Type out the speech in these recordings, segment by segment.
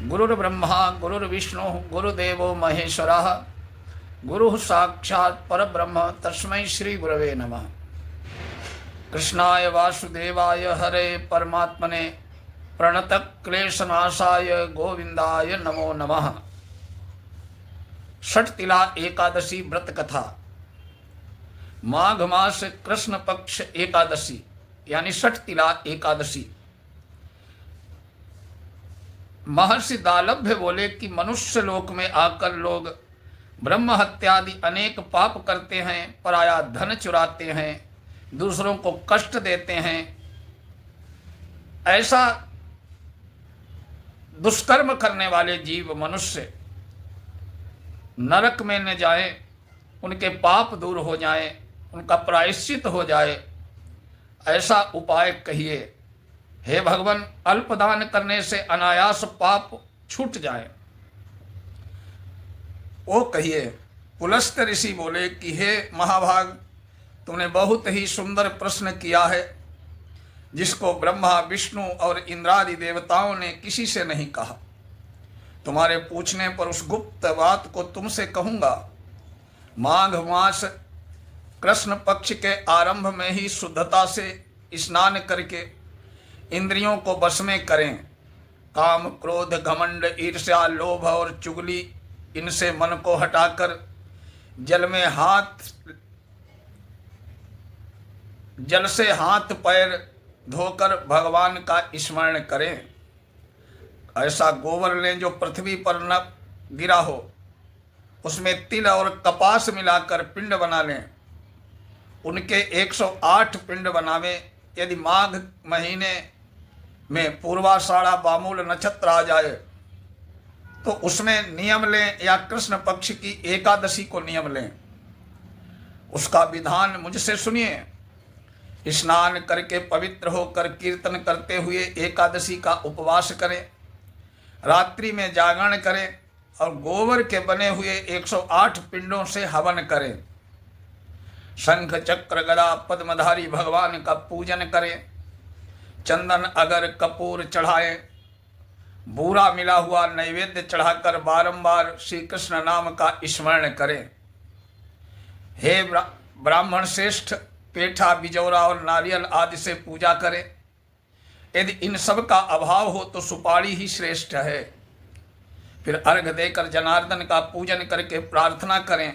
गुरुर्ब्रह्मा गुरुर्विष्णु गुरुदेवो महेश्वरः गुरुः साक्षात् परब्रह्म तस्मै श्री गुरवे नमः। कृष्णाय वासुदेवाय हरे परमात्मने प्रणतः क्लेशनाशाय गोविंदाय नमो नमः। षटतिला एकादशी व्रत कथा। माघ मास कृष्ण पक्ष एकादशी यानी षटतिला एकादशी। महर्षि दालभ्य बोले कि मनुष्य लोक में आकर लोग ब्रह्म हत्यादि अनेक पाप करते हैं, पराया धन चुराते हैं, दूसरों को कष्ट देते हैं। ऐसा दुष्कर्म करने वाले जीव मनुष्य नरक में न जाएं, उनके पाप दूर हो जाएं, उनका प्रायश्चित हो जाए, ऐसा उपाय कहिए। हे भगवान, अल्पदान करने से अनायास पाप छूट जाए, वो कहिए। पुलस्त ऋषि बोले कि हे महाभाग, तूने बहुत ही सुंदर प्रश्न किया है, जिसको ब्रह्मा विष्णु और इंद्रादि देवताओं ने किसी से नहीं कहा। तुम्हारे पूछने पर उस गुप्त बात को तुमसे कहूँगा। माघ मास कृष्ण पक्ष के आरंभ में ही शुद्धता से स्नान करके इंद्रियों को वश में करें। काम क्रोध घमंड ईर्ष्या लोभ और चुगली, इनसे मन को हटाकर जल से हाथ पैर धोकर भगवान का स्मरण करें। ऐसा गोबर लें जो पृथ्वी पर न गिरा हो, उसमें तिल और कपास मिलाकर पिंड बना लें। उनके 108 पिंड बनावें। यदि माघ महीने में पूर्वाषाढ़ा बामूल नक्षत्र आ जाए तो उसमें नियम लें, या कृष्ण पक्ष की एकादशी को नियम लें। उसका विधान मुझसे सुनिए। स्नान करके पवित्र होकर कीर्तन करते हुए एकादशी का उपवास करें। रात्रि में जागरण करें और गोबर के बने हुए 108 पिंडों से हवन करें। शंख चक्र गदा पद्मधारी भगवान का पूजन करें। चंदन अगर कपूर चढ़ाएं। बूरा मिला हुआ नैवेद्य चढ़ाकर बारंबार श्री कृष्ण नाम का स्मरण करें। हे ब्राह्मण श्रेष्ठ, पेठा बिजौरा और नारियल आदि से पूजा करें। यदि इन सब का अभाव हो तो सुपारी ही श्रेष्ठ है। फिर अर्घ देकर जनार्दन का पूजन करके प्रार्थना करें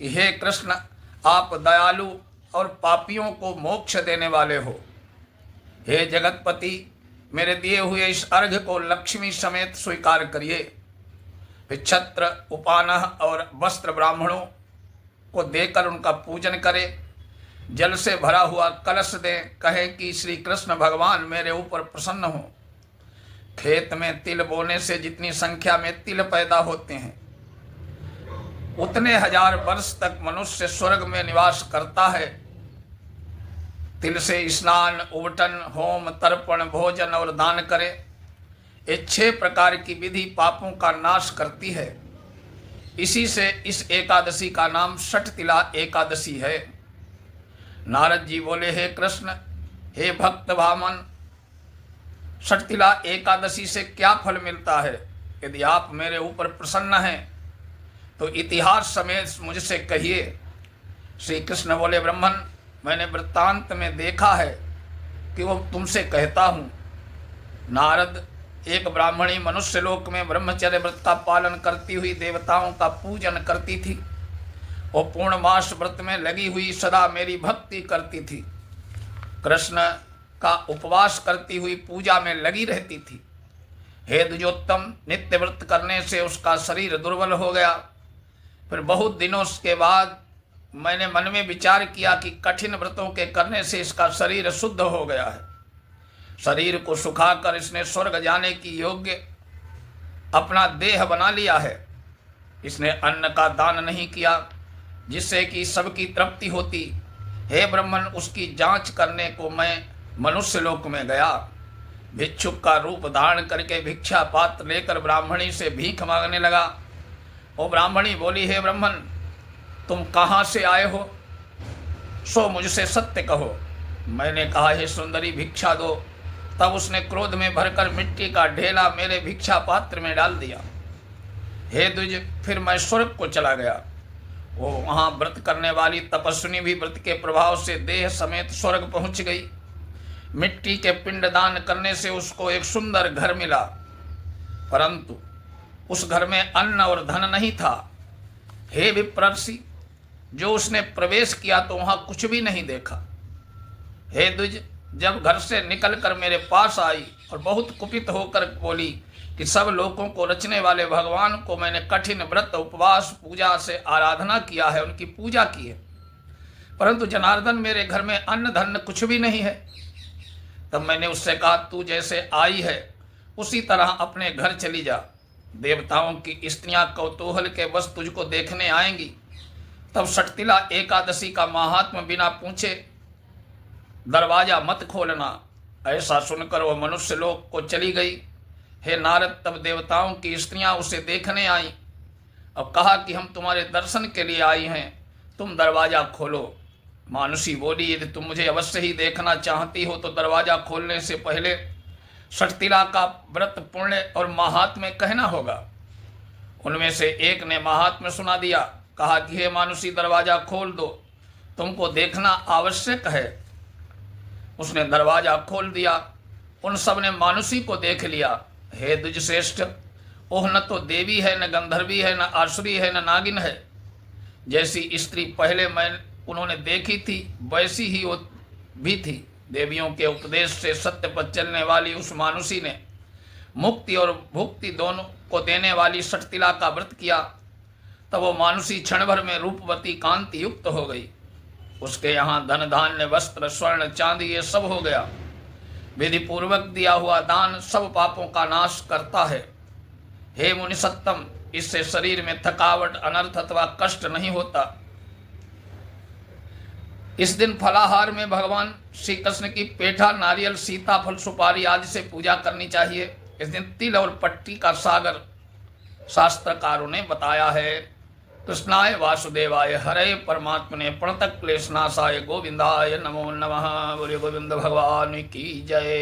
कि हे कृष्ण, आप दयालु और पापियों को मोक्ष देने वाले हो। हे जगतपति, मेरे दिए हुए इस अर्घ को लक्ष्मी समेत स्वीकार करिए। फिर छत्र उपानह और वस्त्र ब्राह्मणों को देकर उनका पूजन करें। जल से भरा हुआ कलश दें। कहें कि श्री कृष्ण भगवान मेरे ऊपर प्रसन्न हो। खेत में तिल बोने से जितनी संख्या में तिल पैदा होते हैं, उतने हजार वर्ष तक मनुष्य स्वर्ग में निवास करता है। तिल से स्नान, उबटन, होम, तर्पण, भोजन और दान करें। ये 6 प्रकार की विधि पापों का नाश करती है। इसी से इस एकादशी का नाम षटतिला एकादशी है। नारद जी बोले, हे कृष्ण, हे भक्त वामन, षटतिला एकादशी से क्या फल मिलता है? यदि आप मेरे ऊपर प्रसन्न हैं तो इतिहास समेत मुझसे कहिए। श्री कृष्ण बोले, ब्रह्मन, मैंने वृत्तांत में देखा है कि वो तुमसे कहता हूँ। नारद, एक ब्राह्मणी मनुष्य लोक में ब्रह्मचर्य व्रत का पालन करती हुई देवताओं का पूजन करती थी। वो पूर्णमास व्रत में लगी हुई सदा मेरी भक्ति करती थी। कृष्ण का उपवास करती हुई पूजा में लगी रहती थी। हे द्विजोत्तम, नित्य व्रत करने से उसका शरीर दुर्बल हो गया। फिर बहुत दिनों के बाद मैंने मन में विचार किया कि कठिन व्रतों के करने से इसका शरीर शुद्ध हो गया है। शरीर को सुखाकर इसने स्वर्ग जाने की योग्य अपना देह बना लिया है। इसने अन्न का दान नहीं किया जिससे कि सबकी तृप्ति होती। हे ब्राह्मण, उसकी जांच करने को मैं मनुष्य लोक में गया। भिक्षुक का रूप धारण करके भिक्षा पात्र लेकर ब्राह्मणी से भीख मांगने लगा। वो ब्राह्मणी बोली, हे ब्राह्मण, तुम कहाँ से आए हो? सो मुझसे सत्य कहो। मैंने कहा, हे सुंदरी, भिक्षा दो। तब उसने क्रोध में भरकर मिट्टी का ढेला मेरे भिक्षा पात्र में डाल दिया। हे द्विज, फिर मैं स्वर्ग को चला गया। वो वहां व्रत करने वाली तपस्विनी भी व्रत के प्रभाव से देह समेत स्वर्ग पहुंच गई। मिट्टी के पिंडदान करने से उसको एक सुंदर घर मिला, परंतु उस घर में अन्न और धन नहीं था। हे विप्रर्षि, जो उसने प्रवेश किया तो वहां कुछ भी नहीं देखा। हे द्विज, जब घर से निकलकर मेरे पास आई और बहुत कुपित होकर बोली कि सब लोगों को रचने वाले भगवान को मैंने कठिन व्रत उपवास पूजा से आराधना किया है, उनकी पूजा की है, परंतु जनार्दन मेरे घर में अन्न धन कुछ भी नहीं है। तब मैंने उससे कहा, तू जैसे आई है उसी तरह अपने घर चली जा। देवताओं की स्त्रियां कौतूहल के बस तुझको देखने आएंगी। तब षटतिला एकादशी का महात्म बिना पूछे दरवाजा मत खोलना। ऐसा सुनकर वह मनुष्य लोक को चली गई। हे नारद, तब देवताओं की स्त्रियां उसे देखने आईं और कहा कि हम तुम्हारे दर्शन के लिए आई हैं, तुम दरवाजा खोलो। मानुषी बोली, यदि तुम मुझे अवश्य ही देखना चाहती हो तो दरवाजा खोलने से पहले षटतिला का व्रत पुण्य और महात्म्य कहना होगा। उनमें से एक ने महात्म्य सुना दिया, कहा कि हे मानुषी, दरवाजा खोल दो, तुमको देखना आवश्यक है। उसने दरवाजा खोल दिया। उन सब ने मानुषी को देख लिया। हे द्विजश्रेष्ठ, ओह न तो देवी है, न गंधर्वी है, न आसुरी है, न नागिन है। जैसी स्त्री पहले उन्होंने देखी थी वैसी ही वो भी थी। देवियों के उपदेश से सत्य पर चलने वाली उस मानुषी ने मुक्ति और भुक्ति दोनों को देने वाली षटतिला का व्रत किया। तब वो मानुषी क्षण भर में रूपवती कांति युक्त हो गई। उसके यहाँ धन धान्य वस्त्र स्वर्ण चांदी ये सब हो गया। विधि पूर्वक दिया हुआ दान सब पापों का नाश करता है। हे मुनि सत्तम, इससे शरीर में थकावट, अनर्थ अथवा कष्ट नहीं होता। इस दिन फलाहार में भगवान श्री कृष्ण की पेठा, नारियल, सीताफल, सुपारी आदि से पूजा करनी चाहिए। इस दिन तिल और पट्टी का सागर शास्त्रकारों ने बताया है। कृष्णाय वासुदेवाय हरे परमात्मने प्रणतक्लेशनाशाय गोविंदाय नमो नमः। बोले गोविंद भगवान की जय।